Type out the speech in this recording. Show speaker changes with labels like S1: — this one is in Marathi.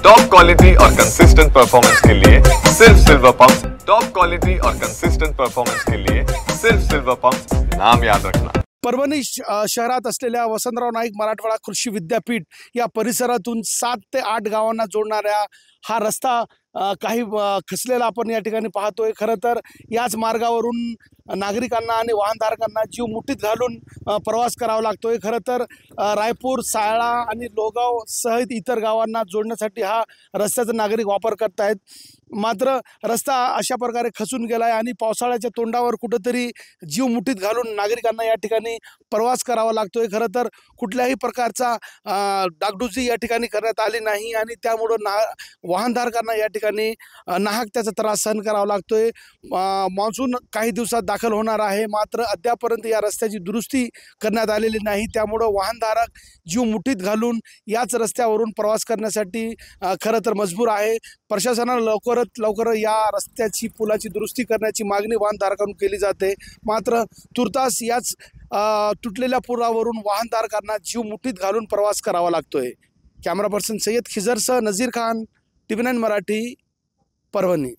S1: टॉप क्वालिटी और कंसिस्टेंट परफॉर्मेंस के लिए सिर्फ सिल्वर पंप। टॉप क्वालिटी और कंसिस्टेंट परफॉर्मेंस के लिए सिर्फ सिल्वर पंप, नाम याद रखना।
S2: परभणी शहरात असलेल्या वसंतराव नाईक मराठवाडा कृषी विद्यापीठ या परिसरातून 7 ते 8 गावांना जोडणाऱ्या हा रस्ता काही खचलेला आपण या ठिकाणी पाहतोय। खरं तर याच मार्गावरून नागरिकांना आणि वाहनधारकांना जीव मुठीत घालून प्रवास करावा लागतोय। खरं तर रायपूर, सायळा आणि लोगाव सहित इतर गावांना जोडण्यासाठी हा रस्त्याचा नागरिक वापर करत आहेत। मात्र रस्ता अशा प्रकारे खचून गेलाय आणि पावसाळ्याच्या तोंडावर कुठेतरी जीव मुठीत घालून नागरिकांना या ठिकाणी प्रवास करावा लागतोय। खरं तर कुठल्याही प्रकारचा डागडुजी या ठिकाणी करण्यात आली नाही आणि त्यामुळे वाहनधारकांना या ठिकाणी नाहक त्याचा त्रास सहन करावा लागतोय। मान्सून काही दिवसात दाखल होणार आहे, मात्र अद्यापर्यंत या रस्त्याची दुरुस्ती करण्यात आलेली नाही। त्यामुळे वाहनधारक जीव मुठीत घालून याच रस्त्यावरून प्रवास करण्यासाठी खरं तर मजबूर आहे। प्रशासनाने लवकरात लवकर या रस्त्याची पुलाची दुरुस्ती करण्याची मागणी वाहनधारकांकडून केली जाते, मात्र तुर्तास याच तुटलेल्या पुलावरून वाहनधारकांना जीव मुठीत घालून प्रवास करावा लागतोय। कॅमेरा पर्सन सय्यद खिजरसह नजीर खान, TV9 मराठी, परभणी।